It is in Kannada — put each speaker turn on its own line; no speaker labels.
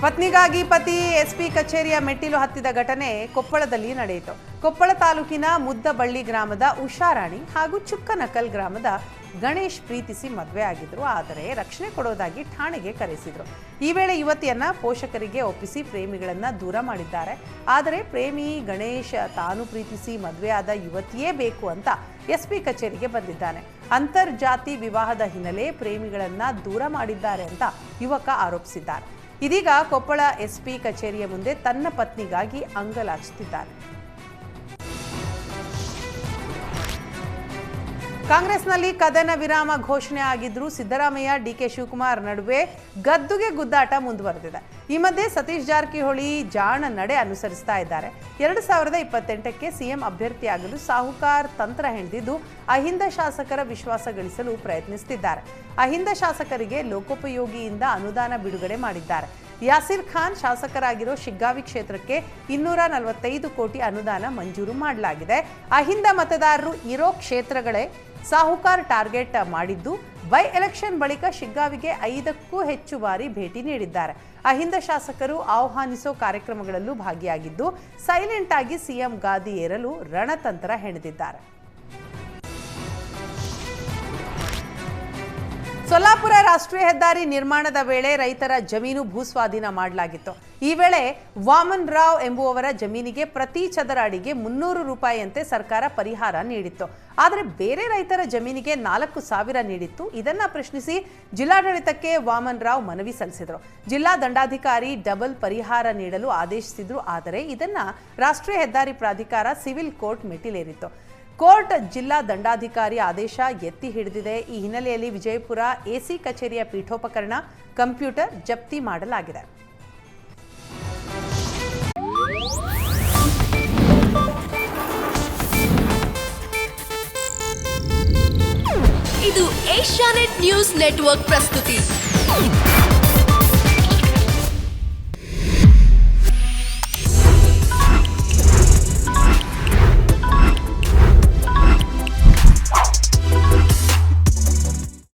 ಪತ್ನಿಗಾಗಿ ಪತಿ ಎಸ್ಪಿ ಕಚೇರಿಯ ಮೆಟ್ಟಿಲು ಹತ್ತಿದ ಘಟನೆ ಕೊಪ್ಪಳದಲ್ಲಿ ನಡೆಯಿತು. ಕೊಪ್ಪಳ ತಾಲೂಕಿನ ಮುದ್ದಬಳ್ಳಿ ಗ್ರಾಮದ ಉಷಾರಾಣಿ ಹಾಗೂ ಚುಕ್ಕನಕಲ್ ಗ್ರಾಮದ ಗಣೇಶ್ ಪ್ರೀತಿಸಿ ಮದುವೆ ಆಗಿದ್ರು. ಆದರೆ ರಕ್ಷಣೆ ಕೊಡೋದಾಗಿ ಠಾಣೆಗೆ ಕರೆಸಿದ್ರು. ಈ ವೇಳೆ ಯುವತಿಯನ್ನ ಪೋಷಕರಿಗೆ ಒಪ್ಪಿಸಿ ಪ್ರೇಮಿಗಳನ್ನ ದೂರ ಮಾಡಿದ್ದಾರೆ. ಆದರೆ ಪ್ರೇಮಿ ಗಣೇಶ್ ತಾನು ಪ್ರೀತಿಸಿ ಮದುವೆಯಾದ ಯುವತಿಯೇ ಬೇಕು ಅಂತ ಎಸ್ಪಿ ಕಚೇರಿಗೆ ಬಂದಿದ್ದಾನೆ. ಅಂತರ್ಜಾತಿ ವಿವಾಹದ ಹಿನ್ನೆಲೆ ಪ್ರೇಮಿಗಳನ್ನ ದೂರ ಮಾಡಿದ್ದಾರೆ ಅಂತ ಯುವಕ ಆರೋಪಿಸಿದ್ದಾರೆ. ಇದೀಗ ಕೊಪ್ಪಳ ಎಸ್ಪಿ ಕಚೇರಿಯ ಮುಂದೆ ತನ್ನ ಪತ್ನಿಗಾಗಿ ಅಂಗಲಾಚುತ್ತಿದ್ದಾನೆ. ಕಾಂಗ್ರೆಸ್ನಲ್ಲಿ ಕದನ ವಿರಾಮ ಘೋಷಣೆ ಆಗಿದ್ರು ಸಿದ್ದರಾಮಯ್ಯ ಡಿಕೆ ಶಿವಕುಮಾರ್ ನಡುವೆ ಗದ್ದುಗೆ ಗುದ್ದಾಟ ಮುಂದುವರೆದಿದೆ. ಈ ಮಧ್ಯೆ ಸತೀಶ್ ಜಾರಕಿಹೊಳಿ ಜಾಣ ನಡೆ ಅನುಸರಿಸ್ತಾ ಇದ್ದಾರೆ. 2028ಕ್ಕೆ ಸಿಎಂ ಅಭ್ಯರ್ಥಿಯಾಗಲು ಸಾಹುಕಾರ್ ತಂತ್ರ ಹೆಣೆದಿದ್ದು ಅಹಿಂದ ಶಾಸಕರ ವಿಶ್ವಾಸ ಗಳಿಸಲು ಪ್ರಯತ್ನಿಸುತ್ತಿದ್ದಾರೆ. ಅಹಿಂದ ಶಾಸಕರಿಗೆ ಲೋಕೋಪಯೋಗಿಯಿಂದ ಅನುದಾನ ಬಿಡುಗಡೆ ಮಾಡಿದ್ದಾರೆ. ಯಾಸಿರ್ ಖಾನ್ ಶಾಸಕರಾಗಿರೋ ಶಿಗ್ಗಾವಿ ಕ್ಷೇತ್ರಕ್ಕೆ 245 ಕೋಟಿ ಅನುದಾನ ಮಂಜೂರು ಮಾಡಲಾಗಿದೆ. ಅಹಿಂದ ಮತದಾರರು ಇರೋ ಕ್ಷೇತ್ರಗಳೇ ಸಾಹುಕಾರ್ ಟಾರ್ಗೆಟ್ ಮಾಡಿದ್ದು ಬೈ ಎಲೆಕ್ಷನ್ ಬಳಿಕ ಶಿಗ್ಗಾವಿಗೆ 5ಕ್ಕೂ ಹೆಚ್ಚು ಬಾರಿ ಭೇಟಿ ನೀಡಿದ್ದಾರೆ. ಅಹಿಂದ ಶಾಸಕರು ಆಹ್ವಾನಿಸೋ ಕಾರ್ಯಕ್ರಮಗಳಲ್ಲೂ ಭಾಗಿಯಾಗಿದ್ದು ಸೈಲೆಂಟ್ ಆಗಿ ಸಿಎಂ ಗಾದಿ ಏರಲು ರಣತಂತ್ರ ಹೆಣೆದಿದ್ದಾರೆ. ಸೊಲ್ಲಾಪುರ ರಾಷ್ಟ್ರೀಯ ಹೆದ್ದಾರಿ ನಿರ್ಮಾಣದ ವೇಳೆ ರೈತರ ಜಮೀನು ಭೂಸ್ವಾಧೀನ ಮಾಡಲಾಗಿತ್ತು. ಈ ವೇಳೆ ವಾಮನ್ ರಾವ್ ಎಂಬುವವರ ಜಮೀನಿಗೆ ಪ್ರತಿ ಚದರ ಅಡಿಗೆ 300 ರೂಪಾಯಿಯಂತೆ ಸರ್ಕಾರ ಪರಿಹಾರ ನೀಡಿತ್ತು. ಆದರೆ ಬೇರೆ ರೈತರ ಜಮೀನಿಗೆ 4,000 ನೀಡಿತ್ತು. ಇದನ್ನ ಪ್ರಶ್ನಿಸಿ ಜಿಲ್ಲಾಡಳಿತಕ್ಕೆ ವಾಮನ್ ರಾವ್ ಮನವಿ ಸಲ್ಲಿಸಿದರು. ಜಿಲ್ಲಾ ದಂಡಾಧಿಕಾರಿ ಡಬಲ್ ಪರಿಹಾರ ನೀಡಲು ಆದೇಶಿಸಿದ್ರು. ಆದರೆ ಇದನ್ನ ರಾಷ್ಟ್ರೀಯ ಹೆದ್ದಾರಿ ಪ್ರಾಧಿಕಾರ ಸಿವಿಲ್ ಕೋರ್ಟ್ ಮೆಟ್ಟಿಲೇರಿತ್ತು. ಕೋರ್ಟ್ ಜಿಲ್ಲಾ ದಂಡಾಧಿಕಾರಿ ಆದೇಶ ಎತ್ತಿ ಹಿಡಿದಿದೆ. ಈ ಹಿನ್ನೆಲೆಯಲ್ಲಿ ವಿಜಯಪುರ ಎಸಿ ಕಚೇರಿಯ ಪೀಠೋಪಕರಣ, ಕಂಪ್ಯೂಟರ್ ಜಪ್ತಿ ಮಾಡಲಾಗಿದೆ.
ಇದು ಏಷ್ಯಾನೆಟ್ ನ್ಯೂಸ್ ನೆಟ್ವರ್ಕ್ ಪ್ರಸ್ತುತಿ.